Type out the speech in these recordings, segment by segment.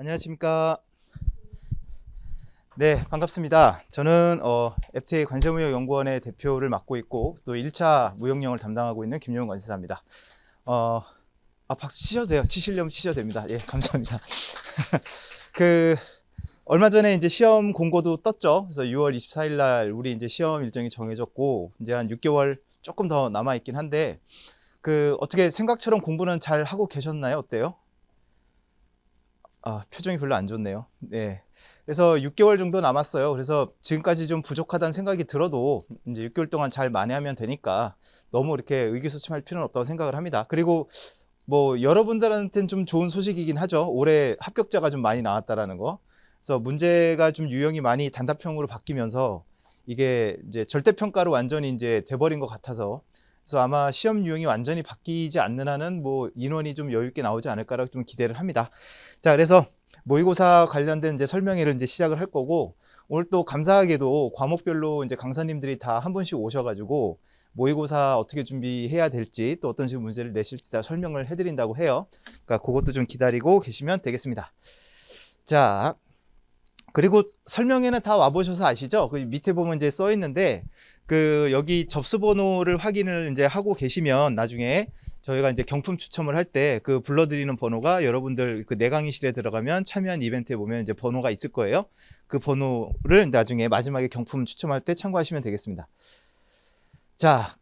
안녕하십니까. 네, 반갑습니다. 저는 FTA 관세무역연구원의 대표를 맡고 있고 또 1차 무역령을 담당하고 있는 김용훈 관세사입니다. 박수 치셔도 돼요. 치시려면 치셔도 됩니다. 예, 감사합니다. 그 얼마 전에 이제 시험 공고도 떴죠. 그래서 6월 24일 날 우리 이제 시험 일정이 정해졌고 이제 한 6개월 조금 더 남아 있긴 한데 어떻게 생각처럼 공부는 잘 하고 계셨나요? 어때요? 표정이 별로 안 좋네요. 네. 그래서 6개월 정도 남았어요. 그래서 지금까지 좀 부족하다는 생각이 들어도 이제 6개월 동안 잘 만회하면 되니까 너무 이렇게 의기소침할 필요는 없다고 생각을 합니다. 그리고 뭐 여러분들한테는 좀 좋은 소식이긴 하죠. 올해 합격자가 좀 많이 나왔다라는 거. 그래서 문제가 좀 유형이 많이 단답형으로 바뀌면서 이게 이제 절대평가로 완전히 이제 돼버린 것 같아서 그래서 아마 시험 유형이 완전히 바뀌지 않는 한은 뭐 인원이 좀 여유 있게 나오지 않을까라고 좀 기대를 합니다. 자, 그래서 모의고사 관련된 이제 설명회를 이제 시작을 할 거고 오늘 또 감사하게도 과목별로 이제 강사님들이 다 한 분씩 오셔가지고 모의고사 어떻게 준비해야 될지 또 어떤 식으로 문제를 내실지 다 설명을 해드린다고 해요. 그러니까 그것도 좀 기다리고 계시면 되겠습니다. 자, 그리고 설명회는 다 와보셔서 아시죠? 그 밑에 보면 이제 써 있는데 여기 접수 번호를 확인을 이제 하고 계시면 나중에 저희가 이제 경품 추첨을 할 때 불러드리는 번호가 여러분들 내강의실에 들어가면 참여한 이벤트에 보면 이제 번호가 있을 거예요. 그 번호를 나중에 마지막에 경품 추첨할 때 참고하시면 되겠습니다. 자,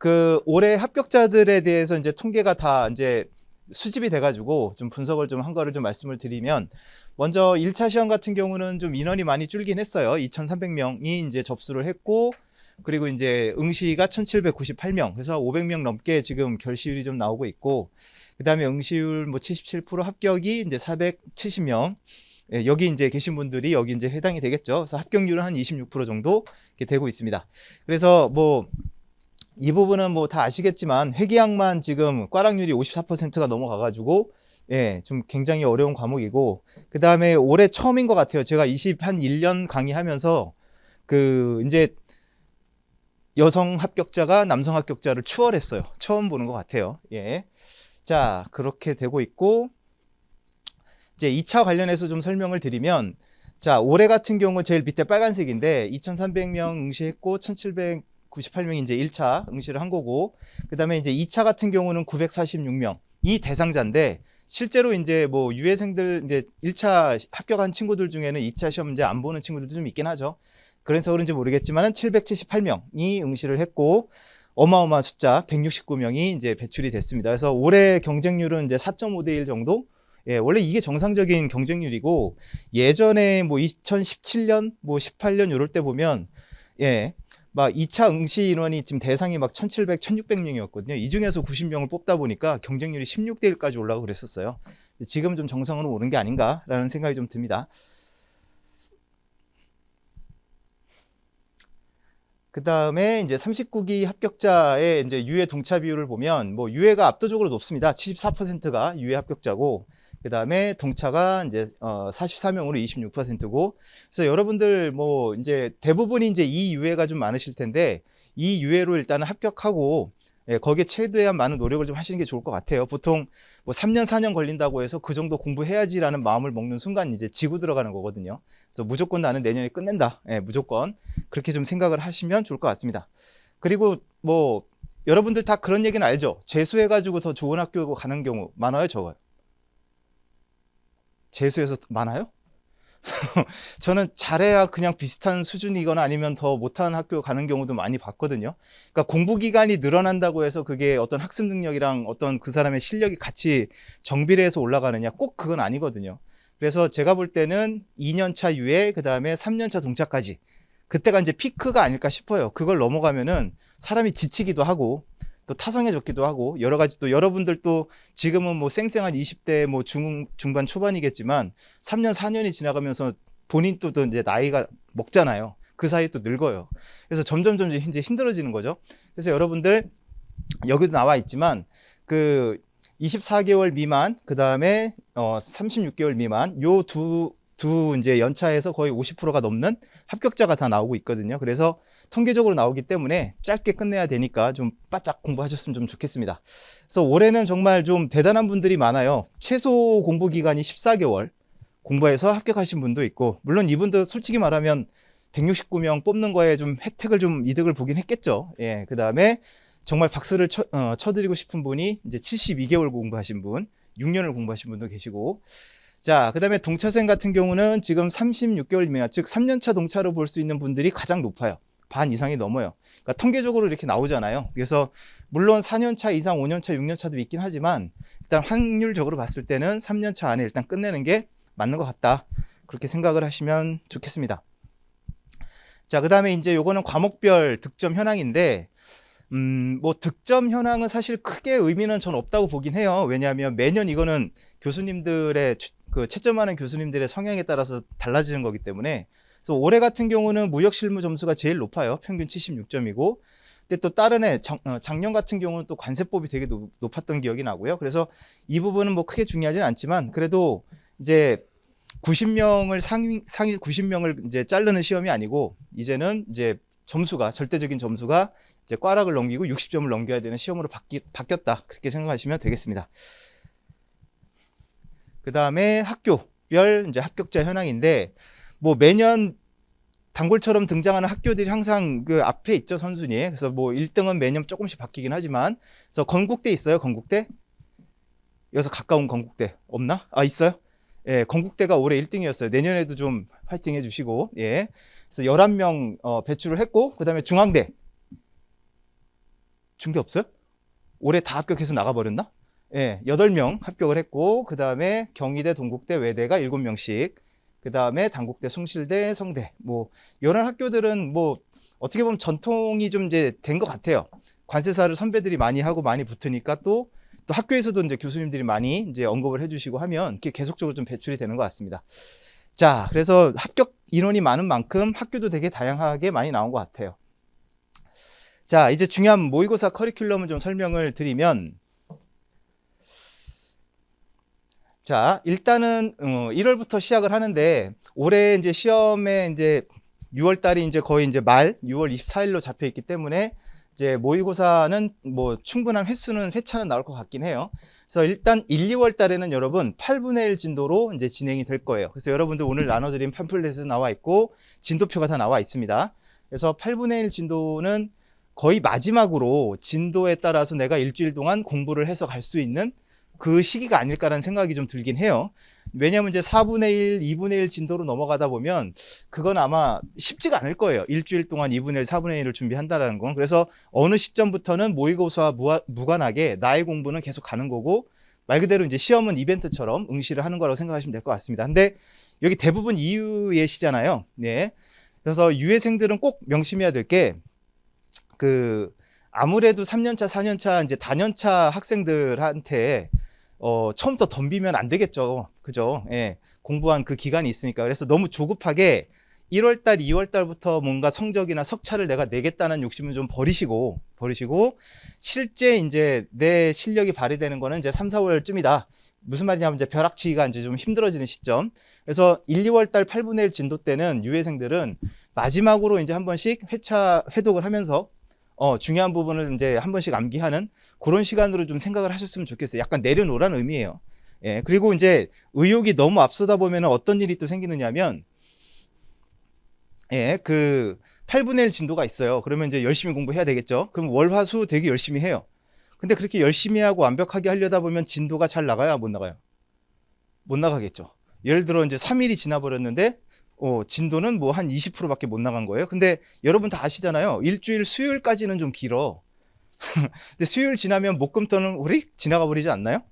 올해 합격자들에 대해서 이제 통계가 다 이제 수집이 돼가지고 좀 분석을 좀 한 거를 좀 말씀을 드리면 먼저 1차 시험 같은 경우는 좀 인원이 많이 줄긴 했어요. 2,300명이 이제 접수를 했고 그리고 이제 응시가 1,798명. 그래서 500명 넘게 지금 결시율이 좀 나오고 있고 그다음에 응시율 뭐 77% 합격이 이제 470명. 예, 여기 이제 계신 분들이 여기 이제 해당이 되겠죠. 그래서 합격률은 한 26% 정도 이렇게 되고 있습니다. 그래서 뭐 이 부분은 뭐 다 아시겠지만 회계학만 지금 꽈락률이 54%가 넘어가가지고 예, 좀 굉장히 어려운 과목이고 그 다음에 올해 처음인 것 같아요. 제가 1년 강의하면서 이제 여성 합격자가 남성 합격자를 추월했어요. 처음 보는 것 같아요. 예. 자, 그렇게 되고 있고 이제 2차 관련해서 좀 설명을 드리면 자, 올해 같은 경우 제일 밑에 빨간색인데 2,300명 응시했고 1,798명이 이제 1차 응시를 한 거고 그다음에 이제 2차 같은 경우는 946명 이 대상자인데 실제로 이제 뭐 유예생들 이제 1차 합격한 친구들 중에는 2차 시험 이제 안 보는 친구들도 좀 있긴 하죠. 그래서 그런지 모르겠지만은 778명이 응시를 했고 어마어마한 숫자 169명이 이제 배출이 됐습니다. 그래서 올해 경쟁률은 이제 4.5대 1 정도. 예, 원래 이게 정상적인 경쟁률이고 예전에 뭐 2017년 뭐 18년 이럴 때 보면 예, 막 2차 응시 인원이 지금 대상이 막 1,700, 1,600명이었거든요. 이 중에서 90명을 뽑다 보니까 경쟁률이 16대 1까지 올라가고 그랬었어요. 지금 좀 정상으로 오는 게 아닌가라는 생각이 좀 듭니다. 그 다음에 이제 39기 합격자의 이제 유예 동차 비율을 보면 뭐 유예가 압도적으로 높습니다. 74%가 유예 합격자고 그 다음에 동차가 이제 44명으로 26%고 그래서 여러분들 뭐 이제 대부분이 이제 이 유예가 좀 많으실 텐데 이 유예로 일단은 합격하고 예, 거기에 최대한 많은 노력을 좀 하시는 게 좋을 것 같아요. 보통 뭐 3년, 4년 걸린다고 해서 그 정도 공부해야지라는 마음을 먹는 순간 이제 지고 들어가는 거거든요. 그래서 무조건 나는 내년에 끝낸다. 예, 무조건 그렇게 좀 생각을 하시면 좋을 것 같습니다. 그리고 뭐 여러분들 다 그런 얘기는 알죠? 재수해가지고 더 좋은 학교 가는 경우 많아요, 적어요? 재수해서 많아요? 저는 잘해야 그냥 비슷한 수준이거나 아니면 더 못하는 학교 가는 경우도 많이 봤거든요. 그러니까 공부 기간이 늘어난다고 해서 그게 어떤 학습 능력이랑 어떤 그 사람의 실력이 같이 정비례 해서 올라가느냐 꼭 그건 아니거든요. 그래서 제가 볼 때는 2년차 유예 그다음에 3년차 동차까지 그때가 이제 피크가 아닐까 싶어요. 그걸 넘어가면은 사람이 지치기도 하고 또 타성해졌기도 하고 여러 가지 또 여러분들 또 지금은 뭐 쌩쌩한 20대 뭐 중반 초반이겠지만 3년 4년이 지나가면서 본인 또 이제 나이가 먹잖아요. 그 사이에 또 늙어요. 그래서 점점 이제 힘들어지는 거죠. 그래서 여러분들 여기도 나와 있지만 24개월 미만 그다음에 36개월 미만 요 두 이제 연차에서 거의 50%가 넘는 합격자가 다 나오고 있거든요. 그래서 통계적으로 나오기 때문에 짧게 끝내야 되니까 좀 바짝 공부하셨으면 좀 좋겠습니다. 그래서 올해는 정말 좀 대단한 분들이 많아요. 최소 공부 기간이 14개월, 공부해서 합격하신 분도 있고, 물론 이분도 솔직히 말하면 169명 뽑는 거에 좀 혜택을 좀 이득을 보긴 했겠죠. 예, 그 다음에 정말 박수를 쳐드리고 싶은 분이 이제 72개월 공부하신 분, 6년을 공부하신 분도 계시고, 자, 그 다음에 동차생 같은 경우는 지금 36개월 미만, 즉 3년차 동차로 볼 수 있는 분들이 가장 높아요. 반 이상이 넘어요. 그러니까 통계적으로 이렇게 나오잖아요. 그래서 물론 4년차 이상, 5년차, 6년차도 있긴 하지만 일단 확률적으로 봤을 때는 3년차 안에 일단 끝내는 게 맞는 것 같다. 그렇게 생각을 하시면 좋겠습니다. 자, 그 다음에 이제 요거는 과목별 득점 현황인데, 뭐 득점 현황은 사실 크게 의미는 전 없다고 보긴 해요. 왜냐하면 매년 이거는 교수님들의 그 채점하는 교수님들의 성향에 따라서 달라지는 거기 때문에. 그래서 올해 같은 경우는 무역 실무 점수가 제일 높아요. 평균 76점이고. 근데 또 다른 해 작년 같은 경우는 또 관세법이 되게 높았던 기억이 나고요. 그래서 이 부분은 뭐 크게 중요하진 않지만 그래도 이제 90명을 상위 90명을 이제 자르는 시험이 아니고 이제는 이제 점수가 절대적인 점수가 이제 꽈락을 넘기고 60점을 넘겨야 되는 시험으로 바뀌었다. 그렇게 생각하시면 되겠습니다. 그 다음에 학교별 이제 합격자 현황인데 뭐 매년 단골처럼 등장하는 학교들이 항상 그 앞에 있죠, 선순위에. 그래서 뭐 1등은 매년 조금씩 바뀌긴 하지만 그래서 건국대 있어요, 건국대? 여기서 가까운 건국대 없나? 아, 있어요? 예, 건국대가 올해 1등이었어요. 내년에도 좀 화이팅 해주시고, 예. 그래서 11명 배출을 했고, 그 다음에 중앙대. 중대 없어요? 올해 다 합격해서 나가버렸나? 예, 8명 합격을 했고, 그 다음에 경희대, 동국대, 외대가 7명씩, 그 다음에 단국대, 숭실대, 성대, 뭐, 이런 학교들은 뭐, 어떻게 보면 전통이 좀 이제 된 것 같아요. 관세사를 선배들이 많이 하고 많이 붙으니까 또 학교에서도 이제 교수님들이 많이 이제 언급을 해주시고 하면 이렇게 계속적으로 좀 배출이 되는 것 같습니다. 자, 그래서 합격 인원이 많은 만큼 학교도 되게 다양하게 많이 나온 것 같아요. 자, 이제 중요한 모의고사 커리큘럼을 좀 설명을 드리면, 자, 일단은 1월부터 시작을 하는데 올해 이제 시험에 이제 6월 달이 이제 거의 이제 말 6월 24일로 잡혀 있기 때문에 이제 모의고사는 뭐 충분한 회차는 나올 것 같긴 해요. 그래서 일단 1, 2월 달에는 여러분 8분의 1 진도로 이제 진행이 될 거예요. 그래서 여러분들 오늘 나눠드린 팜플렛에 나와 있고 진도표가 다 나와 있습니다. 그래서 8분의 1 진도는 거의 마지막으로 진도에 따라서 내가 일주일 동안 공부를 해서 갈 수 있는 그 시기가 아닐까라는 생각이 좀 들긴 해요. 왜냐하면 이제 4분의 1, 2분의 1 진도로 넘어가다 보면 그건 아마 쉽지가 않을 거예요. 일주일 동안 2분의 1, 4분의 1을 준비한다라는 건. 그래서 어느 시점부터는 모의고사와 무관하게 나의 공부는 계속 가는 거고 말 그대로 이제 시험은 이벤트처럼 응시를 하는 거라고 생각하시면 될 것 같습니다. 근데 여기 대부분 이유예시잖아요. 네. 그래서 유예생들은 꼭 명심해야 될 게 아무래도 3년차, 4년차, 이제 다년차 학생들한테 처음부터 덤비면 안 되겠죠. 그죠? 예. 공부한 그 기간이 있으니까. 그래서 너무 조급하게 1월달, 2월달부터 뭔가 성적이나 석차를 내가 내겠다는 욕심은 좀 버리시고, 실제 이제 내 실력이 발휘되는 거는 이제 3, 4월쯤이다. 무슨 말이냐면 이제 벼락치기가 이제 좀 힘들어지는 시점. 그래서 1, 2월달 8분의 1 진도 때는 유예생들은 마지막으로 이제 한 번씩 회독을 하면서 중요한 부분을 이제 한 번씩 암기하는 그런 시간으로 좀 생각을 하셨으면 좋겠어요. 약간 내려놓으라는 의미예요. 예, 그리고 이제 의욕이 너무 앞서다 보면 어떤 일이 또 생기느냐면, 예, 8분의 1 진도가 있어요. 그러면 이제 열심히 공부해야 되겠죠. 그럼 월, 화, 수 되게 열심히 해요. 근데 그렇게 열심히 하고 완벽하게 하려다 보면 진도가 잘 나가요? 못 나가요? 못 나가겠죠. 예를 들어 이제 3일이 지나버렸는데, 진도는 뭐 한 20%밖에 못 나간 거예요. 근데 여러분 다 아시잖아요. 일주일 수요일까지는 좀 길어. 근데 수요일 지나면 목금토는 우리 지나가 버리지 않나요?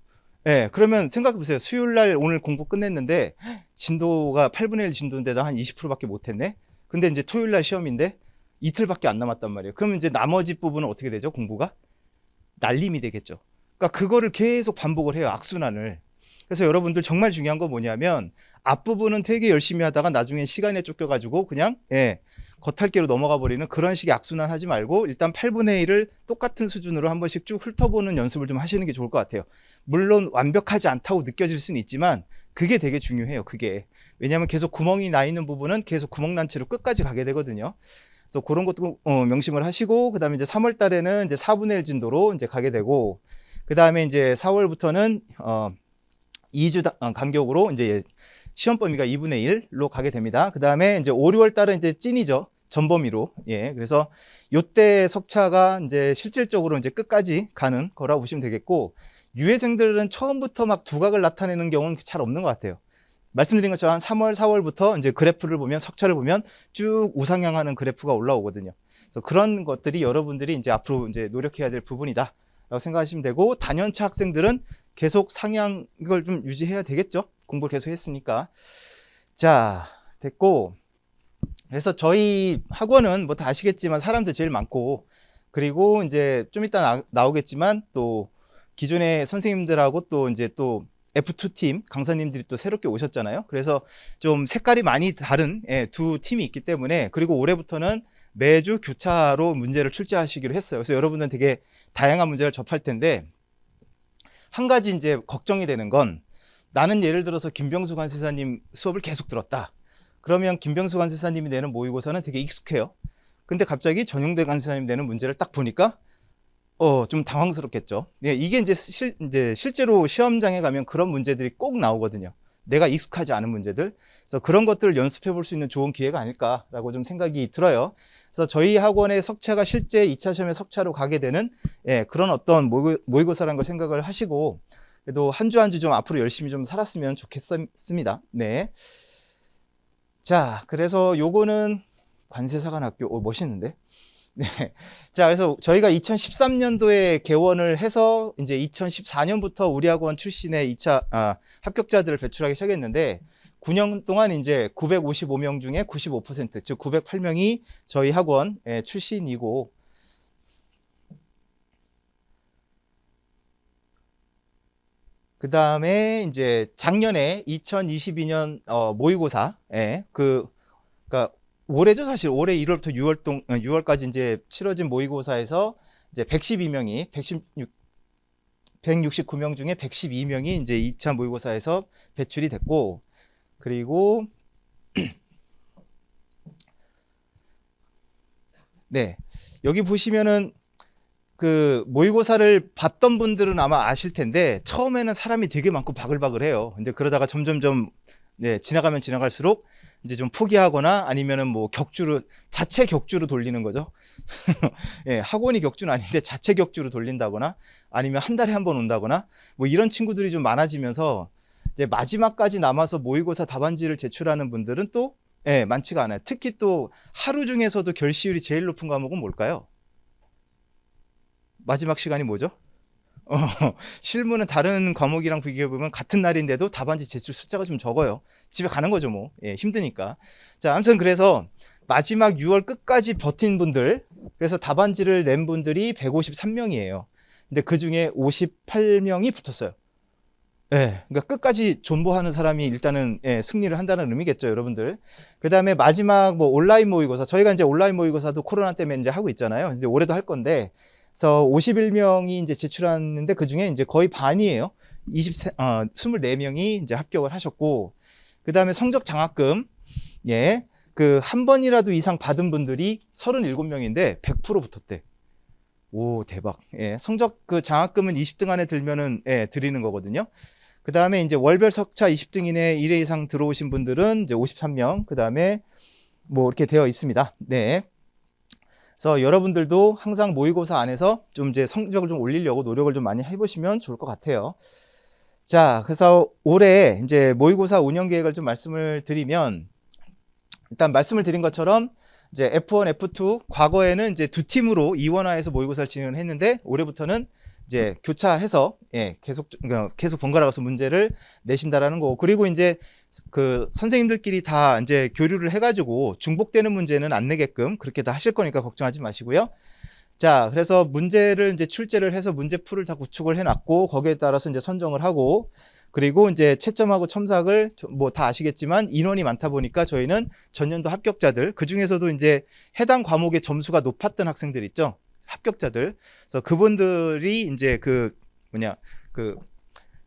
예, 그러면 생각해 보세요. 수요일 날 오늘 공부 끝냈는데 진도가 8분의 1 진도인데 나 한 20%밖에 못 했네. 근데 이제 토요일 날 시험인데 이틀밖에 안 남았단 말이에요. 그러면 이제 나머지 부분은 어떻게 되죠? 공부가 날림이 되겠죠. 그러니까 그거를 계속 반복을 해요. 악순환을. 그래서 여러분들 정말 중요한 건 뭐냐면 앞부분은 되게 열심히 하다가 나중에 시간에 쫓겨가지고 그냥 겉핥기로 넘어가 버리는 그런 식의 악순환 하지 말고 일단 8분의 1을 똑같은 수준으로 한 번씩 쭉 훑어보는 연습을 좀 하시는 게 좋을 것 같아요. 물론 완벽하지 않다고 느껴질 수는 있지만 그게 되게 중요해요. 그게. 왜냐하면 계속 구멍이 나 있는 부분은 계속 구멍 난 채로 끝까지 가게 되거든요. 그래서 그런 것도 명심을 하시고 그다음에 이제 3월 달에는 이제 4분의 1 진도로 이제 가게 되고 그다음에 이제 4월부터는 2주 간격으로 이제 시험 범위가 2분의 1로 가게 됩니다. 그 다음에 이제 5, 6월 달은 이제 찐이죠. 전범위로. 예. 그래서 요때 석차가 이제 실질적으로 이제 끝까지 가는 거라고 보시면 되겠고, 유해생들은 처음부터 막 두각을 나타내는 경우는 잘 없는 것 같아요. 말씀드린 것처럼 한 3월, 4월부터 이제 그래프를 보면, 석차를 보면 쭉 우상향하는 그래프가 올라오거든요. 그래서 그런 것들이 여러분들이 이제 앞으로 이제 노력해야 될 부분이다 라고 생각하시면 되고, 단연차 학생들은 계속 상향 이걸 좀 유지해야 되겠죠. 공부를 계속 했으니까. 자, 됐고, 그래서 저희 학원은 뭐 다 아시겠지만 사람도 제일 많고, 그리고 이제 좀 이따 나오겠지만 또 기존의 선생님들하고 또 이제 또 F2팀 강사님들이 또 새롭게 오셨잖아요. 그래서 좀 색깔이 많이 다른 두 팀이 있기 때문에, 그리고 올해부터는 매주 교차로 문제를 출제하시기로 했어요. 그래서 여러분들은 되게 다양한 문제를 접할 텐데, 한 가지 이제 걱정이 되는 건, 나는 예를 들어서 김병수 관세사님 수업을 계속 들었다. 그러면 김병수 관세사님이 내는 모의고사는 되게 익숙해요. 근데 갑자기 전용대 관세사님 내는 문제를 딱 보니까 좀 당황스럽겠죠. 예, 이게 이제 실제로 시험장에 가면 그런 문제들이 꼭 나오거든요. 내가 익숙하지 않은 문제들. 그래서 그런 것들을 연습해 볼 수 있는 좋은 기회가 아닐까라고 좀 생각이 들어요. 그래서 저희 학원의 석차가 실제 2차 시험에 석차로 가게 되는 그런 어떤 모의고사라는 걸 생각을 하시고, 그래도 한 주 한 주 좀 앞으로 열심히 좀 살았으면 좋겠습니다. 네. 자, 그래서 요거는 관세사관학교, 멋있는데? 네. 자, 그래서 저희가 2013년도에 개원을 해서 이제 2014년부터 우리 학원 출신의 2차 합격자들을 배출하기 시작했는데, 9년 동안 이제 955명 중에 95%, 즉 908명이 저희 학원 출신이고, 그 다음에 이제 작년에 2022년 모의고사, 그러니까 올해죠. 사실 올해 1월부터 6월까지 이제 치러진 모의고사에서 이제 112명이 169명 중에 112명이 이제 2차 모의고사에서 배출이 됐고, 그리고 네, 여기 보시면은 그 모의고사를 봤던 분들은 아마 아실 텐데, 처음에는 사람이 되게 많고 바글바글해요. 근데 그러다가 점점점 지나가면 지나갈수록 이제 좀 포기하거나 아니면은 뭐 자체 격주로 돌리는 거죠. 예, 학원이 격주는 아닌데 자체 격주로 돌린다거나 아니면 한 달에 한 번 온다거나 뭐 이런 친구들이 좀 많아지면서 이제 마지막까지 남아서 모의고사 답안지를 제출하는 분들은 또 많지가 않아요. 특히 또 하루 중에서도 결시율이 제일 높은 과목은 뭘까요? 마지막 시간이 뭐죠? 실무는 다른 과목이랑 비교해보면 같은 날인데도 답안지 제출 숫자가 좀 적어요. 집에 가는 거죠, 뭐. 예, 힘드니까. 자, 아무튼 그래서 마지막 6월 끝까지 버틴 분들, 그래서 답안지를 낸 분들이 153명이에요. 근데 그 중에 58명이 붙었어요. 예, 그러니까 끝까지 존버하는 사람이 일단은 승리를 한다는 의미겠죠, 여러분들. 그 다음에 마지막 뭐 온라인 모의고사, 저희가 이제 온라인 모의고사도 코로나 때문에 이제 하고 있잖아요. 이제 올해도 할 건데, 그래서 51명이 이제 제출하는데 그 중에 이제 거의 반이에요. 24명이 이제 합격을 하셨고, 그 다음에 성적 장학금, 그 한 번이라도 이상 받은 분들이 37명인데 100% 붙었대. 오, 대박. 성적 그 장학금은 20등 안에 들면은 드리는 거거든요. 그 다음에 이제 월별 석차 20등 이내 1회 이상 들어오신 분들은 이제 53명, 그 다음에 뭐 이렇게 되어 있습니다. 네. 그래서 여러분들도 항상 모의고사 안에서 좀 이제 성적을 좀 올리려고 노력을 좀 많이 해보시면 좋을 것 같아요. 자, 그래서 올해 이제 모의고사 운영 계획을 좀 말씀을 드리면, 일단 말씀을 드린 것처럼 이제 F1, F2 과거에는 이제 두 팀으로 이원화해서 모의고사를 진행을 했는데, 올해부터는 이제 교차해서 계속 번갈아 가서 문제를 내신다라는 거고, 그리고 이제 그 선생님들끼리 다 이제 교류를 해가지고 중복되는 문제는 안 내게끔 그렇게 다 하실 거니까 걱정하지 마시고요. 자, 그래서 문제를 이제 출제를 해서 문제풀을 다 구축을 해놨고, 거기에 따라서 이제 선정을 하고, 그리고 이제 채점하고 첨삭을 뭐 다 아시겠지만 인원이 많다 보니까 저희는 전년도 합격자들, 그 중에서도 이제 해당 과목의 점수가 높았던 학생들 있죠. 합격자들. 그래서 그분들이 이제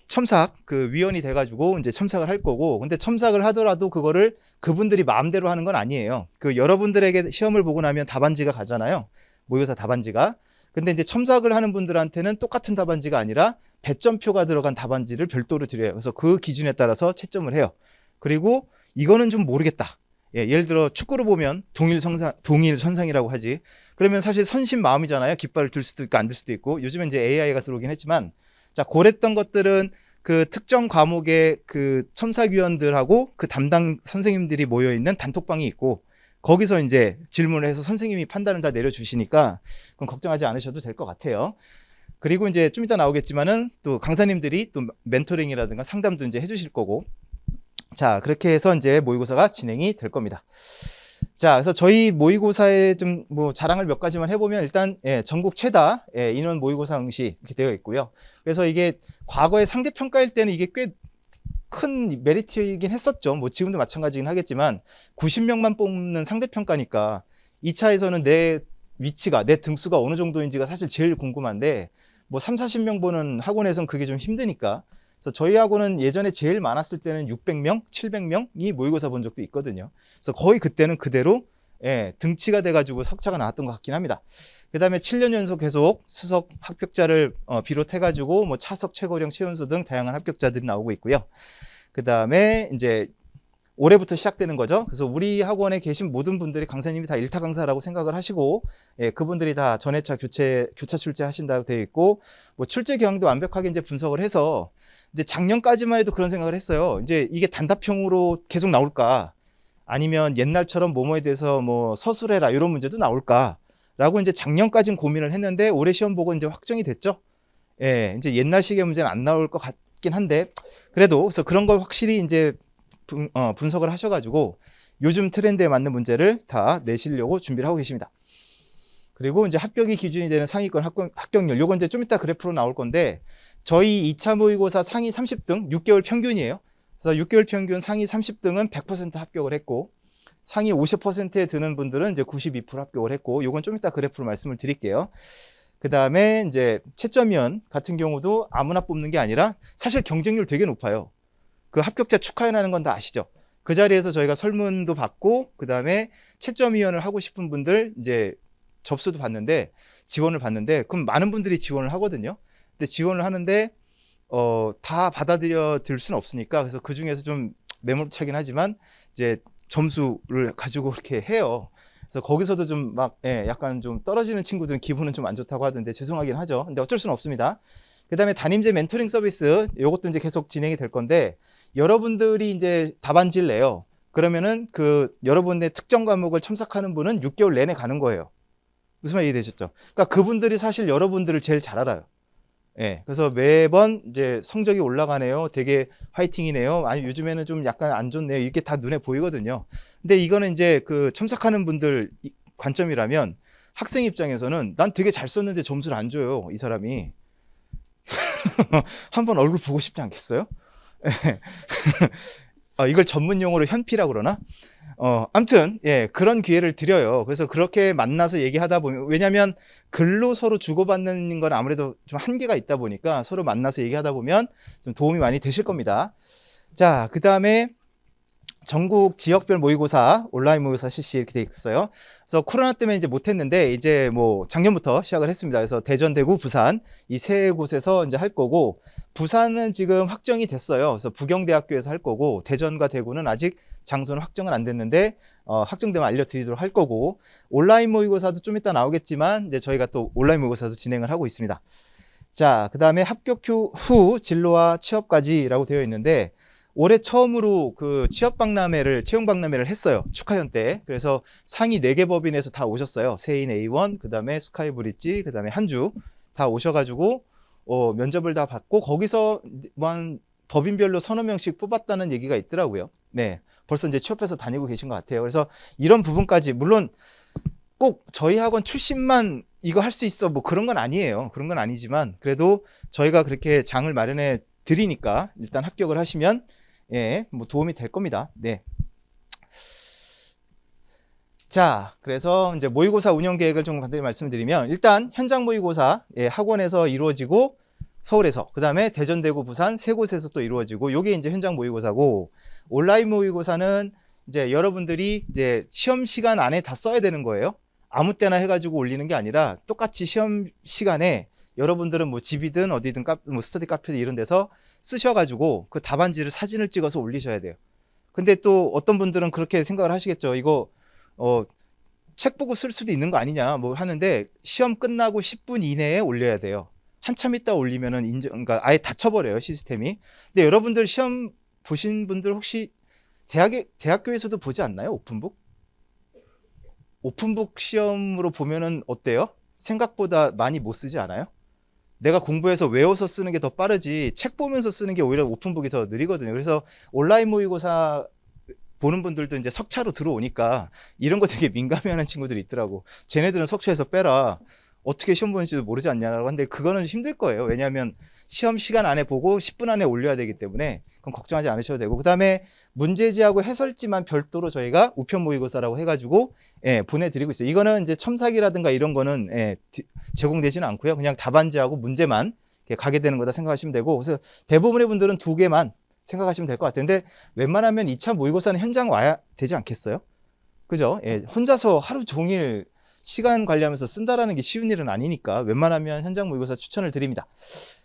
첨삭 위원이 돼가지고 이제 첨삭을 할 거고, 근데 첨삭을 하더라도 그거를 그분들이 마음대로 하는 건 아니에요. 그 여러분들에게 시험을 보고 나면 답안지가 가잖아요. 모의고사 답안지가. 근데 이제 첨삭을 하는 분들한테는 똑같은 답안지가 아니라 배점표가 들어간 답안지를 별도로 드려요. 그래서 그 기준에 따라서 채점을 해요. 그리고 이거는 좀 모르겠다. 예, 예를 들어 축구를 보면 동일 선상이라고 하지. 그러면 사실 선심 마음이잖아요. 깃발을 들 수도 있고 안 들 수도 있고. 요즘은 이제 AI가 들어오긴 했지만, 자, 고랬던 것들은 그 특정 과목의 그 첨삭위원들하고 그 담당 선생님들이 모여 있는 단톡방이 있고, 거기서 이제 질문을 해서 선생님이 판단을 다 내려주시니까 그건 걱정하지 않으셔도 될 것 같아요. 그리고 이제 좀 이따 나오겠지만은 또 강사님들이 또 멘토링이라든가 상담도 이제 해주실 거고, 자, 그렇게 해서 이제 모의고사가 진행이 될 겁니다. 자, 그래서 저희 모의고사에 좀 뭐 자랑을 몇 가지만 해보면, 일단 예, 전국 최다 예, 인원 모의고사 응시 이렇게 되어 있고요. 그래서 이게 과거에 상대평가일 때는 이게 꽤 큰 메리트이긴 했었죠. 뭐 지금도 마찬가지긴 하겠지만 90명만 뽑는 상대평가니까 2차에서는 내 위치가, 내 등수가 어느 정도인지가 사실 제일 궁금한데, 뭐 3, 40명 보는 학원에선 그게 좀 힘드니까, 그래서 저희 학원은 예전에 제일 많았을 때는 600명, 700명이 모의고사 본 적도 있거든요. 그래서 거의 그때는 그대로 예, 등치가 돼가지고 석차가 나왔던 것 같긴 합니다. 그 다음에 7년 연속 계속 수석 합격자를 비롯해가지고 뭐 차석, 최고령, 최연소 등 다양한 합격자들이 나오고 있고요. 그 다음에 이제 올해부터 시작되는 거죠. 그래서 우리 학원에 계신 모든 분들이 강사님이 다 일타 강사라고 생각을 하시고, 예, 그분들이 다 전회차 교차 출제 하신다고 되어 있고, 뭐 출제 경향도 완벽하게 이제 분석을 해서, 이제 작년까지만 해도 그런 생각을 했어요. 이제 이게 단답형으로 계속 나올까? 아니면 옛날처럼 뭐뭐에 대해서 뭐 서술해라 이런 문제도 나올까라고 이제 작년까지는 고민을 했는데, 올해 시험 보고 이제 확정이 됐죠. 예, 이제 옛날식의 문제는 안 나올 것 같긴 한데, 그래도 그래서 그런 걸 확실히 이제 분석을 하셔가지고 요즘 트렌드에 맞는 문제를 다 내시려고 준비를 하고 계십니다. 그리고 이제 합격이 기준이 되는 상위권 합격률, 요건 이제 좀 이따 그래프로 나올 건데, 저희 2차 모의고사 상위 30등 6개월 평균이에요. 그래서 6개월 평균 상위 30등은 100% 합격을 했고, 상위 50%에 드는 분들은 이제 92% 합격을 했고, 요건 좀 이따 그래프로 말씀을 드릴게요. 그 다음에 이제 채점위원 같은 경우도 아무나 뽑는 게 아니라 사실 경쟁률 되게 높아요. 그 합격자 축하해라는 건 다 아시죠? 그 자리에서 저희가 설문도 받고, 그 다음에 채점위원을 하고 싶은 분들 이제 접수도 받는데, 지원을 받는데, 그럼 많은 분들이 지원을 하거든요. 근데 지원을 하는데 다 받아들여 들 수는 없으니까, 그래서 그 중에서 좀 매몰차긴 하지만 이제 점수를 가지고 그렇게 해요. 그래서 거기서도 좀 막 예, 약간 좀 떨어지는 친구들은 기분은 좀 안 좋다고 하던데 죄송하긴 하죠. 근데 어쩔 수는 없습니다. 그 다음에 담임제 멘토링 서비스, 이것도 이제 계속 진행이 될 건데, 여러분들이 이제 답안지를 내요. 그러면은 그 여러분의 특정 과목을 첨삭하는 분은 6개월 내내 가는 거예요. 무슨 말 이해되셨죠? 그러니까 그분들이 사실 여러분들을 제일 잘 알아요. 예, 그래서 매번 이제 성적이 올라가네요. 되게 화이팅이네요. 아니, 요즘에는 좀 약간 안 좋네요. 이게 다 눈에 보이거든요. 근데 이거는 이제 그 첨삭하는 분들 관점이라면, 학생 입장에서는 난 되게 잘 썼는데 점수를 안 줘요, 이 사람이. 한번 얼굴 보고 싶지 않겠어요? 이걸 전문 용어로 현피라고 그러나? 아무튼 예, 그런 기회를 드려요. 그래서 그렇게 만나서 얘기하다 보면, 왜냐하면 글로 서로 주고받는 건 아무래도 좀 한계가 있다 보니까 서로 만나서 얘기하다 보면 좀 도움이 많이 되실 겁니다. 자, 그 다음에 전국 지역별 모의고사, 온라인 모의고사 실시 이렇게 돼 있어요. 그래서 코로나 때문에 이제 못했는데, 이제 뭐 작년부터 시작을 했습니다. 그래서 대전, 대구, 부산 이 세 곳에서 이제 할 거고, 부산은 지금 확정이 됐어요. 그래서 부경대학교에서 할 거고, 대전과 대구는 아직 장소는 확정은 안 됐는데 확정되면 알려드리도록 할 거고, 온라인 모의고사도 좀 이따 나오겠지만 이제 저희가 또 온라인 모의고사도 진행을 하고 있습니다. 자, 그 다음에 합격 후 진로와 취업까지라고 되어 있는데, 올해 처음으로 그 채용 박람회를 했어요. 축하연 때. 그래서 상위 4개 법인에서 다 오셨어요. 세인 A1, 그 다음에 스카이브릿지, 그 다음에 한주 다 오셔가지고 면접을 다 받고, 거기서 뭐 한 법인별로 서너 명씩 뽑았다는 얘기가 있더라고요. 네, 벌써 이제 취업해서 다니고 계신 것 같아요. 그래서 이런 부분까지, 물론 꼭 저희 학원 출신만 이거 할 수 있어 뭐 그런 건 아니에요. 그런 건 아니지만 그래도 저희가 그렇게 장을 마련해 드리니까 일단 합격을 하시면 예, 뭐 도움이 될 겁니다. 네. 자, 그래서 이제 모의고사 운영 계획을 좀 간단히 말씀드리면, 일단 현장 모의고사 예, 학원에서 이루어지고, 서울에서, 그 다음에 대전, 대구, 부산 세 곳에서 또 이루어지고, 요게 이제 현장 모의고사고, 온라인 모의고사는 이제 여러분들이 이제 시험 시간 안에 다 써야 되는 거예요. 아무 때나 해가지고 올리는 게 아니라 똑같이 시험 시간에 여러분들은 뭐 집이든 어디든 뭐 스터디 카페든 이런 데서 쓰셔가지고 그 답안지를 사진을 찍어서 올리셔야 돼요. 근데 또 어떤 분들은 그렇게 생각을 하시겠죠. 이거 책 보고 쓸 수도 있는 거 아니냐 뭐 하는데 시험 끝나고 10분 이내에 올려야 돼요. 한참 있다 올리면은 그러니까 아예 닫혀버려요 시스템이. 근데 여러분들 시험 보신 분들 혹시 대학교에서도 보지 않나요? 오픈북 시험으로 보면은 어때요? 생각보다 많이 못 쓰지 않아요? 내가 공부해서 외워서 쓰는 게 더 빠르지 책 보면서 쓰는 게 오히려 오픈북이 더 느리거든요. 그래서 온라인 모의고사 보는 분들도 이제 석차로 들어오니까 이런 거 되게 민감해하는 친구들이 있더라고. 쟤네들은 석차에서 빼라. 어떻게 시험 보는지도 모르지 않냐라고 하는데 그거는 힘들 거예요. 왜냐하면 시험 시간 안에 보고 10분 안에 올려야 되기 때문에 그건 걱정하지 않으셔도 되고, 그 다음에 문제지하고 해설지만 별도로 저희가 우편 모의고사라고 해가지고 보내드리고 있어요. 이거는 이제 첨삭이라든가 이런 거는 제공되지는 않고요. 그냥 답안지하고 문제만 가게 되는 거다 생각하시면 되고, 그래서 대부분의 분들은 2개만 생각하시면 될 것 같아요. 근데 웬만하면 2차 모의고사는 현장 와야 되지 않겠어요? 그죠? 혼자서 하루 종일 시간 관리하면서 쓴다라는 게 쉬운 일은 아니니까 웬만하면 현장 모의고사 추천을 드립니다.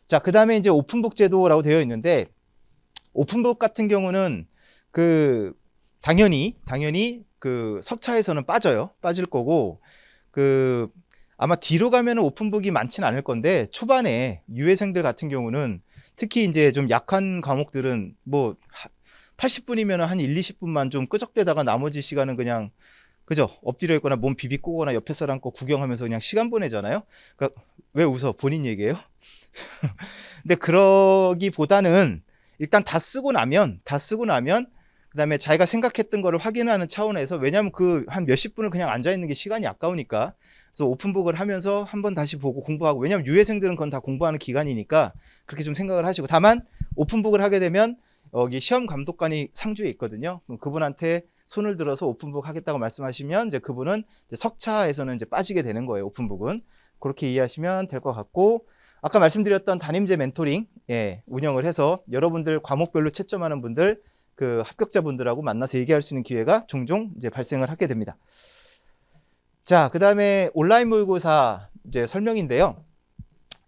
자, 그 다음에 이제 오픈북 제도라고 되어 있는데, 오픈북 같은 경우는 당연히 그 석차에서는 빠질 거고, 아마 뒤로 가면은 오픈북이 많지는 않을 건데, 초반에 유해생들 같은 경우는 특히 이제 좀 약한 과목들은 뭐 80분이면 한 1, 20분만 좀 끄적대다가 나머지 시간은 그냥 그죠? 엎드려 있거나 몸 비비꼬거나 옆에 사람 거 구경하면서 그냥 시간 보내잖아요. 그러니까 왜 웃어? 본인 얘기예요? 근데 그러기보다는 일단 다 쓰고 나면 그다음에 자기가 생각했던 거를 확인하는 차원에서, 왜냐하면 한 몇십 분을 그냥 앉아 있는 게 시간이 아까우니까, 그래서 오픈북을 하면서 한번 다시 보고 공부하고, 왜냐하면 유해생들은 그건 다 공부하는 기간이니까 그렇게 좀 생각을 하시고, 다만 오픈북을 하게 되면 여기 시험 감독관이 상주에 있거든요. 그럼 그분한테 손을 들어서 오픈북 하겠다고 말씀하시면 이제 그분은 이제 석차에서는 이제 빠지게 되는 거예요. 오픈북은 그렇게 이해하시면 될 것 같고, 아까 말씀드렸던 담임제 멘토링 운영을 해서 여러분들 과목별로 채점하는 분들, 그 합격자분들하고 만나서 얘기할 수 있는 기회가 종종 이제 발생을 하게 됩니다. 자, 그 다음에 온라인 모의고사 이제 설명인데요.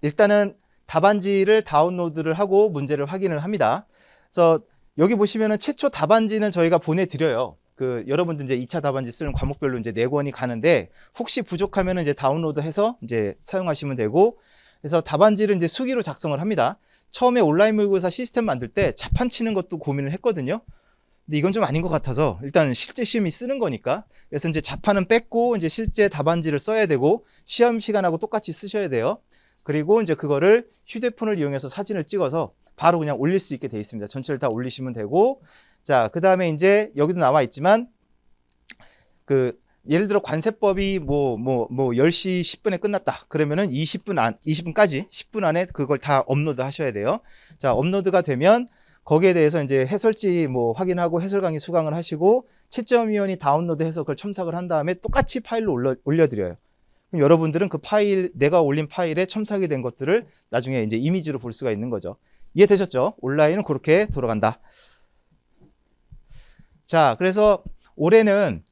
일단은 답안지를 다운로드를 하고 문제를 확인을 합니다. 그래서 여기 보시면은 최초 답안지는 저희가 보내드려요. 여러분들 이제 2차 답안지 쓰는 과목별로 이제 4권이 가는데, 혹시 부족하면은 이제 다운로드해서 이제 사용하시면 되고, 그래서 답안지를 이제 수기로 작성을 합니다. 처음에 온라인 모의고사 시스템 만들 때 자판 치는 것도 고민을 했거든요. 근데 이건 좀 아닌 것 같아서 일단 실제 시험이 쓰는 거니까, 그래서 이제 자판은 뺐고 이제 실제 답안지를 써야 되고 시험 시간하고 똑같이 쓰셔야 돼요. 그리고 이제 그거를 휴대폰을 이용해서 사진을 찍어서 바로 그냥 올릴 수 있게 돼 있습니다. 전체를 다 올리시면 되고, 자, 그 다음에 이제 여기도 나와 있지만 예를 들어 관세법이 뭐 10시 10분에 끝났다. 그러면은 20분까지 10분 안에 그걸 다 업로드 하셔야 돼요. 자, 업로드가 되면 거기에 대해서 이제 해설지 뭐 확인하고 해설 강의 수강을 하시고, 채점위원이 다운로드해서 그걸 첨삭을 한 다음에 똑같이 파일로 올려드려요. 그럼 여러분들은 그 파일, 내가 올린 파일에 첨삭이 된 것들을 나중에 이제 이미지로 볼 수가 있는 거죠. 이해되셨죠? 온라인은 그렇게 돌아간다. 자, 그래서 올해는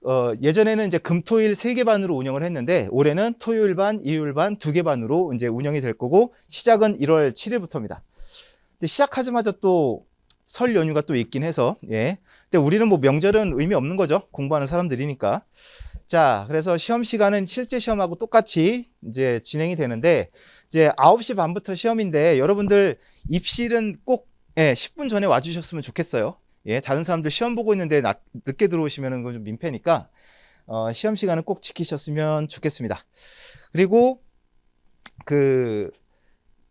예전에는 이제 금토일 3개 반으로 운영을 했는데, 올해는 토요일 반, 일요일 반 2개 반으로 이제 운영이 될 거고, 시작은 1월 7일부터입니다. 근데 시작하자마자 또 설 연휴가 또 있긴 해서, 근데 우리는 뭐 명절은 의미 없는 거죠. 공부하는 사람들이니까. 자, 그래서 시험 시간은 실제 시험하고 똑같이 이제 진행이 되는데, 이제 9시 반부터 시험인데, 여러분들 입실은 꼭 10분 전에 와주셨으면 좋겠어요. 다른 사람들 시험 보고 있는데 늦게 들어오시면 그건 좀 민폐니까 시험 시간은 꼭 지키셨으면 좋겠습니다. 그리고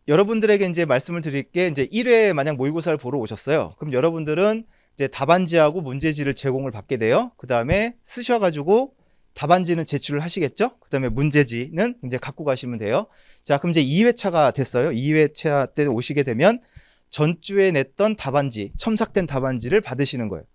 여러분들에게 이제 말씀을 드릴 게, 이제 1회 만약 모의고사를 보러 오셨어요. 그럼 여러분들은 이제 답안지하고 문제지를 제공을 받게 돼요. 그 다음에 쓰셔가지고 답안지는 제출을 하시겠죠? 그 다음에 문제지는 이제 갖고 가시면 돼요. 자, 그럼 이제 2회차가 됐어요. 2회차 때 오시게 되면 전주에 냈던 답안지, 첨삭된 답안지를 받으시는 거예요.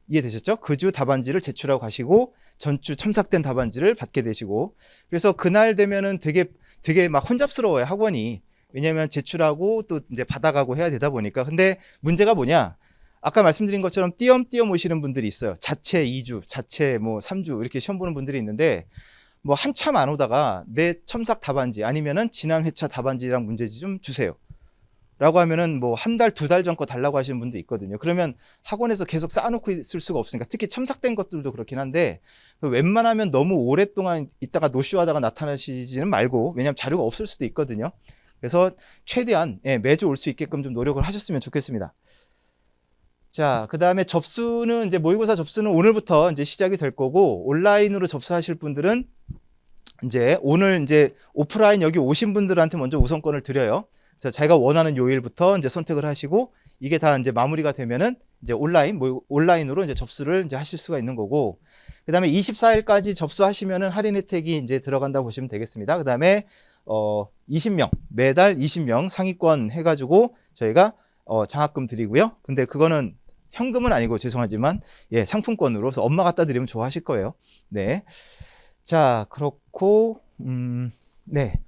이해되셨죠? 그 주 답안지를 제출하고 가시고 전주 첨삭된 답안지를 받게 되시고, 그래서 그날 되면은 되게 막 혼잡스러워요, 학원이. 왜냐면 제출하고 또 이제 받아가고 해야 되다 보니까. 근데 문제가 뭐냐? 아까 말씀드린 것처럼 띄엄띄엄 오시는 분들이 있어요. 자체 2주, 자체 뭐 3주 이렇게 시험 보는 분들이 있는데, 뭐 한참 안 오다가 내 첨삭 답안지 아니면은 지난 회차 답안지랑 문제지 좀 주세요. 라고 하면은 뭐 한 달, 두 달 전 거 달라고 하시는 분도 있거든요. 그러면 학원에서 계속 쌓아놓고 있을 수가 없으니까, 특히 첨삭된 것들도 그렇긴 한데, 웬만하면 너무 오랫동안 있다가 노쇼하다가 나타나시지는 말고, 왜냐하면 자료가 없을 수도 있거든요. 그래서 최대한 매주 올 수 있게끔 좀 노력을 하셨으면 좋겠습니다. 자, 그 다음에 접수는 이제 모의고사 접수는 오늘부터 이제 시작이 될 거고, 온라인으로 접수하실 분들은 이제 오늘 이제 오프라인 여기 오신 분들한테 먼저 우선권을 드려요. 그래서 자기가 원하는 요일부터 이제 선택을 하시고, 이게 다 이제 마무리가 되면은 이제 온라인으로 이제 접수를 이제 하실 수가 있는 거고, 그 다음에 24일까지 접수하시면은 할인 혜택이 이제 들어간다고 보시면 되겠습니다. 그 다음에 20명, 매달 20명 상위권 해가지고 저희가 장학금 드리고요. 근데 그거는 현금은 아니고 죄송하지만 상품권으로, 그래서 엄마 갖다 드리면 좋아하실 거예요. 네. 자, 그렇고 네.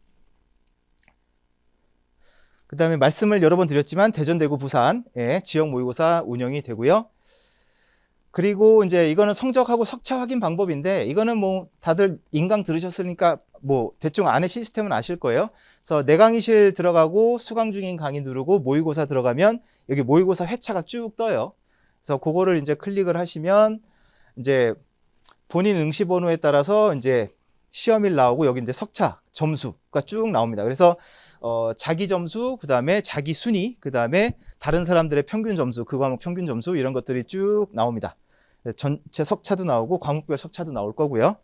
그 다음에 말씀을 여러 번 드렸지만 대전, 대구, 부산에 지역 모의고사 운영이 되고요. 그리고 이제 이거는 성적하고 석차 확인 방법인데, 이거는 뭐 다들 인강 들으셨으니까 뭐 대충 안에 시스템은 아실 거예요. 그래서 내 강의실 들어가고 수강 중인 강의 누르고 모의고사 들어가면 여기 모의고사 회차가 쭉 떠요. 그래서 그거를 이제 클릭을 하시면 이제 본인 응시 번호에 따라서 이제 시험일 나오고, 여기 이제 석차 점수가 쭉 나옵니다. 그래서 자기 점수, 그 다음에 자기 순위, 그 다음에 다른 사람들의 평균 점수, 그 과목 평균 점수, 이런 것들이 쭉 나옵니다. 전체 석차도 나오고 과목별 석차도 나올 거고요.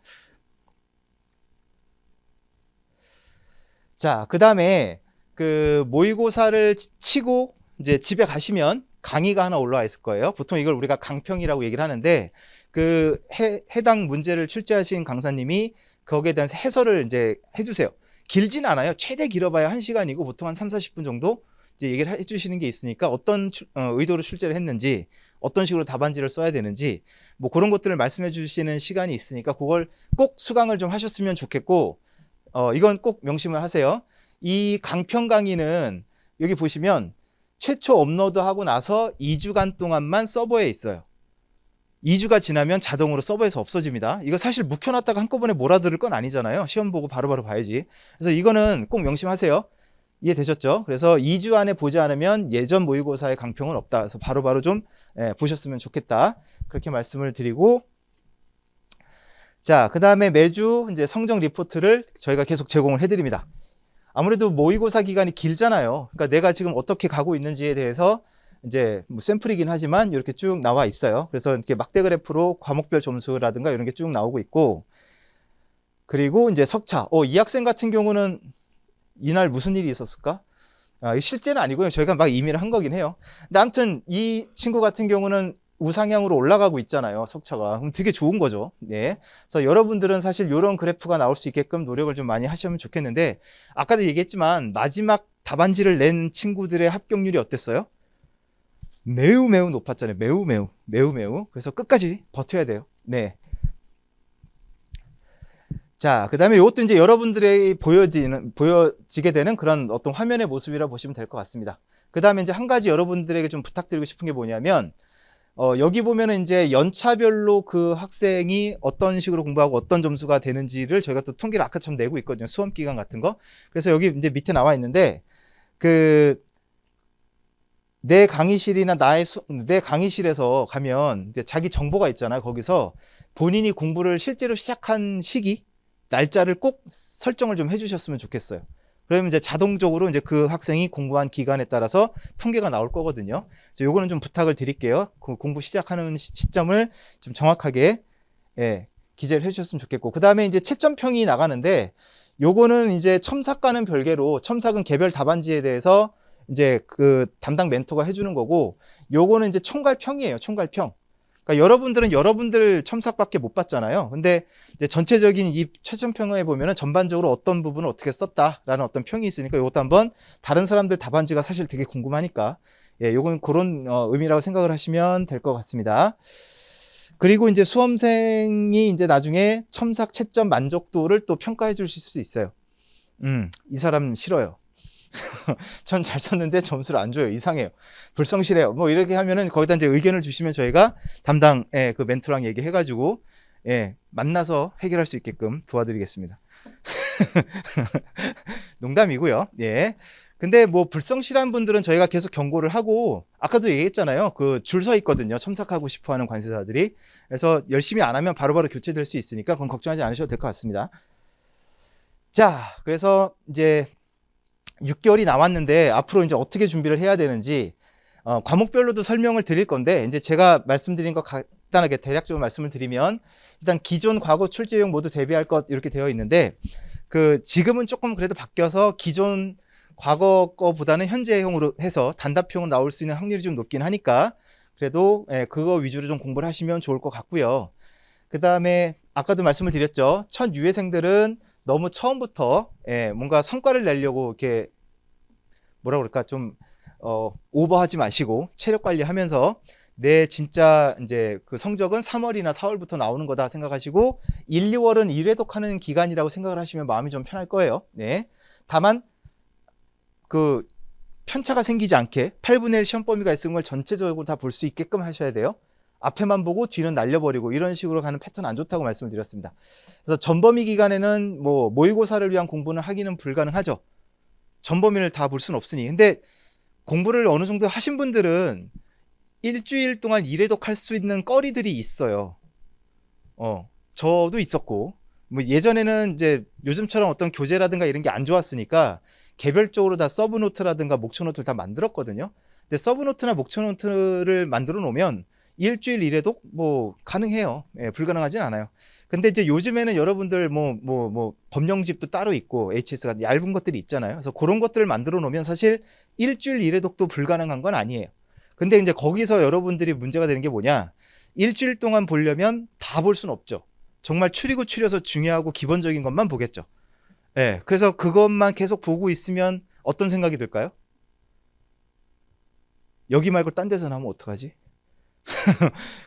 자, 그 다음에 그 모의고사를 치고 이제 집에 가시면 강의가 하나 올라와 있을 거예요. 보통 이걸 우리가 강평이라고 얘기를 하는데, 그 해당 문제를 출제하신 강사님이 거기에 대한 해설을 이제 해주세요. 길진 않아요. 최대 길어봐야 1시간이고 보통 한 3, 40분 정도 이제 얘기를 해주시는 게 있으니까, 어떤 의도로 출제를 했는지, 어떤 식으로 답안지를 써야 되는지, 뭐 그런 것들을 말씀해 주시는 시간이 있으니까 그걸 꼭 수강을 좀 하셨으면 좋겠고, 이건 꼭 명심을 하세요. 이 강평 강의는 여기 보시면 최초 업로드하고 나서 2주간 동안만 서버에 있어요. 2주가 지나면 자동으로 서버에서 없어집니다. 이거 사실 묵혀놨다가 한꺼번에 몰아들을 건 아니잖아요. 시험 보고 바로바로 봐야지. 그래서 이거는 꼭 명심하세요. 이해되셨죠? 그래서 2주 안에 보지 않으면 예전 모의고사의 강평은 없다. 그래서 바로바로 좀 보셨으면 좋겠다. 그렇게 말씀을 드리고, 자, 그 다음에 매주 이제 성적 리포트를 저희가 계속 제공을 해드립니다. 아무래도 모의고사 기간이 길잖아요. 그러니까 내가 지금 어떻게 가고 있는지에 대해서 이제 뭐 샘플이긴 하지만 이렇게 쭉 나와 있어요. 그래서 이렇게 막대 그래프로 과목별 점수라든가 이런 게 쭉 나오고 있고, 그리고 이제 석차. 이 학생 같은 경우는 이날 무슨 일이 있었을까? 실제는 아니고요. 저희가 막 임의를 한 거긴 해요. 근데 아무튼 이 친구 같은 경우는 우상향으로 올라가고 있잖아요. 석차가. 그럼 되게 좋은 거죠. 네. 그래서 여러분들은 사실 이런 그래프가 나올 수 있게끔 노력을 좀 많이 하시면 좋겠는데, 아까도 얘기했지만 마지막 답안지를 낸 친구들의 합격률이 어땠어요? 매우 높았잖아요. 매우. 그래서 끝까지 버텨야 돼요. 네. 자, 그 다음에 이것도 이제 여러분들의 보여지게 되는 그런 어떤 화면의 모습이라 보시면 될 것 같습니다. 그 다음에 이제 한 가지 여러분들에게 좀 부탁드리고 싶은 게 뭐냐면, 여기 보면은 이제 연차별로 그 학생이 어떤 식으로 공부하고 어떤 점수가 되는지를 저희가 또 통계를 아까처럼 내고 있거든요. 수험 기간 같은 거. 그래서 여기 이제 밑에 나와 있는데, 내 강의실이나 내 강의실에서 가면 이제 자기 정보가 있잖아요. 거기서 본인이 공부를 실제로 시작한 시기, 날짜를 꼭 설정을 좀 해주셨으면 좋겠어요. 그러면 이제 자동적으로 이제 그 학생이 공부한 기간에 따라서 통계가 나올 거거든요. 그래서 요거는 좀 부탁을 드릴게요. 그 공부 시작하는 시점을 좀 정확하게 기재를 해주셨으면 좋겠고, 그 다음에 이제 채점평이 나가는데, 요거는 이제 첨삭과는 별개로, 첨삭은 개별 답안지에 대해서 이제 그 담당 멘토가 해주는 거고, 요거는 이제 총괄평이에요. 총괄평. 그러니까 여러분들은 여러분들 첨삭밖에 못 봤잖아요. 근데 이제 전체적인 이 최첨평에 보면은 전반적으로 어떤 부분을 어떻게 썼다라는 어떤 평이 있으니까, 이것도 한번 다른 사람들 답안지가 사실 되게 궁금하니까, 요건 그런 의미라고 생각을 하시면 될 것 같습니다. 그리고 이제 수험생이 이제 나중에 첨삭 채점 만족도를 또 평가해 주실 수 있어요. 이 사람 싫어요. 전 잘 썼는데 점수를 안 줘요. 이상해요. 불성실해요. 뭐 이렇게 하면은 거기다 이제 의견을 주시면 저희가 담당 그 멘토랑 얘기해가지고 만나서 해결할 수 있게끔 도와드리겠습니다. 농담이고요. 예. 근데 뭐 불성실한 분들은 저희가 계속 경고를 하고, 아까도 얘기했잖아요. 그 줄 서 있거든요. 첨삭하고 싶어 하는 관세사들이. 그래서 열심히 안 하면 바로바로 교체될 수 있으니까 그건 걱정하지 않으셔도 될 것 같습니다. 자, 그래서 이제 6개월이 남았는데 앞으로 이제 어떻게 준비를 해야 되는지 과목별로도 설명을 드릴 건데, 이제 제가 말씀드린 거 간단하게 대략적으로 말씀을 드리면, 일단 기존, 과거, 출제용 모두 대비할 것 이렇게 되어 있는데, 그 지금은 조금 그래도 바뀌어서 기존 과거 거보다는 현재형으로 해서 단답형으로 나올 수 있는 확률이 좀 높긴 하니까 그래도 그거 위주로 좀 공부를 하시면 좋을 것 같고요. 그 다음에 아까도 말씀을 드렸죠. 첫 유예생들은 너무 처음부터 뭔가 성과를 내려고 이렇게 뭐라 그럴까 좀 오버하지 마시고 체력 관리하면서 내 진짜 이제 그 성적은 3월이나 4월부터 나오는 거다 생각하시고 1, 2월은 1회독하는 기간이라고 생각을 하시면 마음이 좀 편할 거예요. 네. 다만 그 편차가 생기지 않게 8분의 1 시험 범위가 있는 걸 전체적으로 다 볼 수 있게끔 하셔야 돼요. 앞에만 보고 뒤는 날려버리고 이런 식으로 가는 패턴 안 좋다고 말씀을 드렸습니다. 그래서 전범위 기간에는 뭐 모의고사를 위한 공부는 하기는 불가능하죠. 전범위를 다 볼 수는 없으니. 근데 공부를 어느 정도 하신 분들은 일주일 동안 1회독 할 수 있는 거리들이 있어요. 저도 있었고, 뭐 예전에는 이제 요즘처럼 어떤 교재라든가 이런 게 안 좋았으니까 개별적으로 다 서브노트라든가 목초노트를 다 만들었거든요. 근데 서브노트나 목초노트를 만들어 놓으면 일주일 1회독 뭐 가능해요. 불가능하진 않아요. 근데 이제 요즘에는 여러분들 뭐 법령집도 따로 있고 HS가 얇은 것들이 있잖아요. 그래서 그런 것들을 만들어 놓으면 사실 일주일 1회독도 불가능한 건 아니에요. 근데 이제 거기서 여러분들이 문제가 되는 게 뭐냐? 일주일 동안 보려면 다 볼 수는 없죠. 정말 추리고 추려서 중요하고 기본적인 것만 보겠죠. 그래서 그것만 계속 보고 있으면 어떤 생각이 들까요? 여기 말고 딴 데서 하면 어떡하지?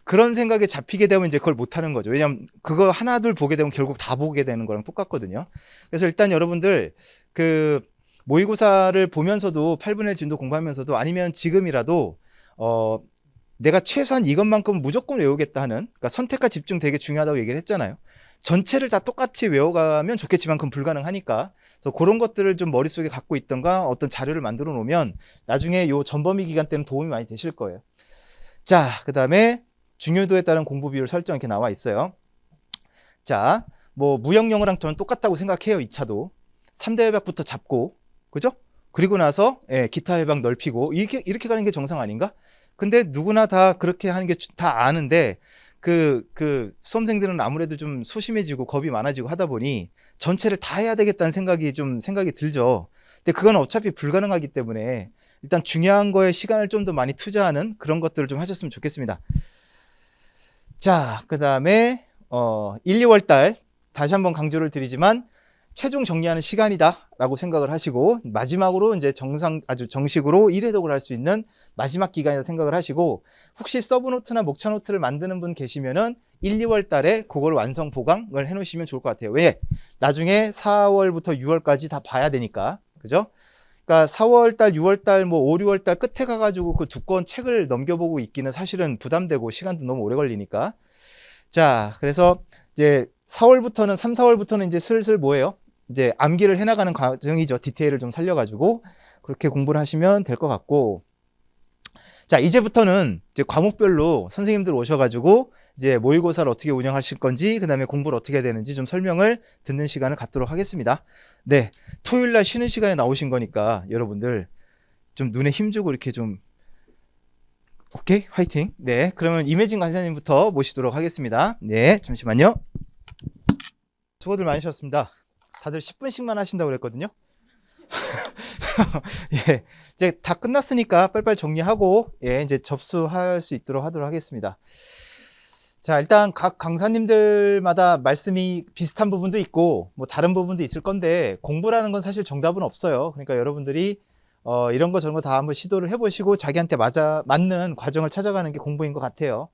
그런 생각에 잡히게 되면 이제 그걸 못하는 거죠. 왜냐하면 그거 하나 둘 보게 되면 결국 다 보게 되는 거랑 똑같거든요. 그래서 일단 여러분들 그 모의고사를 보면서도 8분의 1 진도 공부하면서도 아니면 지금이라도 내가 최소한 이것만큼은 무조건 외우겠다 하는, 그러니까 선택과 집중 되게 중요하다고 얘기를 했잖아요. 전체를 다 똑같이 외워가면 좋겠지만 그건 불가능하니까. 그래서 그런 것들을 좀 머릿속에 갖고 있던가 어떤 자료를 만들어 놓으면 나중에 요 전범위 기간 때는 도움이 많이 되실 거예요. 자, 그 다음에 중요도에 따른 공부 비율 설정 이렇게 나와 있어요. 자, 뭐 무역 영어랑 저는 똑같다고 생각해요. 2차도 3대 회박부터 잡고, 그죠? 그리고 나서 기타 회박 넓히고 이렇게 가는 게 정상 아닌가? 근데 누구나 다 그렇게 하는 게 다 아는데 그 수험생들은 아무래도 좀 소심해지고 겁이 많아지고 하다 보니 전체를 다 해야 되겠다는 생각이 들죠. 근데 그건 어차피 불가능하기 때문에 일단 중요한 거에 시간을 좀 더 많이 투자하는 그런 것들을 좀 하셨으면 좋겠습니다. 자, 그 다음에 1, 2월 달 다시 한번 강조를 드리지만 최종 정리하는 시간이다 라고 생각을 하시고, 마지막으로 이제 아주 정식으로 1회독을 할 수 있는 마지막 기간이다 생각을 하시고, 혹시 서브노트나 목차노트를 만드는 분 계시면은 1, 2월 달에 그걸 완성 보강을 해 놓으시면 좋을 것 같아요. 왜? 나중에 4월부터 6월까지 다 봐야 되니까. 그죠? 그러니까 4월 달, 6월 달, 뭐 5, 6월 달 끝에 가가지고 그 두꺼운 책을 넘겨보고 있기는 사실은 부담되고 시간도 너무 오래 걸리니까. 자, 그래서 이제 4월부터는 3, 4월부터는 이제 슬슬 뭐예요? 이제 암기를 해나가는 과정이죠. 디테일을 좀 살려가지고 그렇게 공부를 하시면 될 것 같고, 자, 이제부터는 이제 과목별로 선생님들 오셔가지고 이제 모의고사를 어떻게 운영하실 건지, 그 다음에 공부를 어떻게 해야 되는지 좀 설명을 듣는 시간을 갖도록 하겠습니다. 네, 토요일 날 쉬는 시간에 나오신 거니까 여러분들 좀 눈에 힘주고 이렇게 좀, 오케이, 화이팅. 네, 그러면 임혜진 강사님부터 모시도록 하겠습니다. 네, 잠시만요. 수고들 많으셨습니다. 다들 10분씩만 하신다고 그랬거든요. 예, 이제 다 끝났으니까 빨리빨리 정리하고 이제 접수할 수 있도록 하도록 하겠습니다. 자, 일단 각 강사님들마다 말씀이 비슷한 부분도 있고 뭐 다른 부분도 있을 건데, 공부라는 건 사실 정답은 없어요. 그러니까 여러분들이 이런 거 저런 거 다 한번 시도를 해보시고 자기한테 맞는 과정을 찾아가는 게 공부인 것 같아요.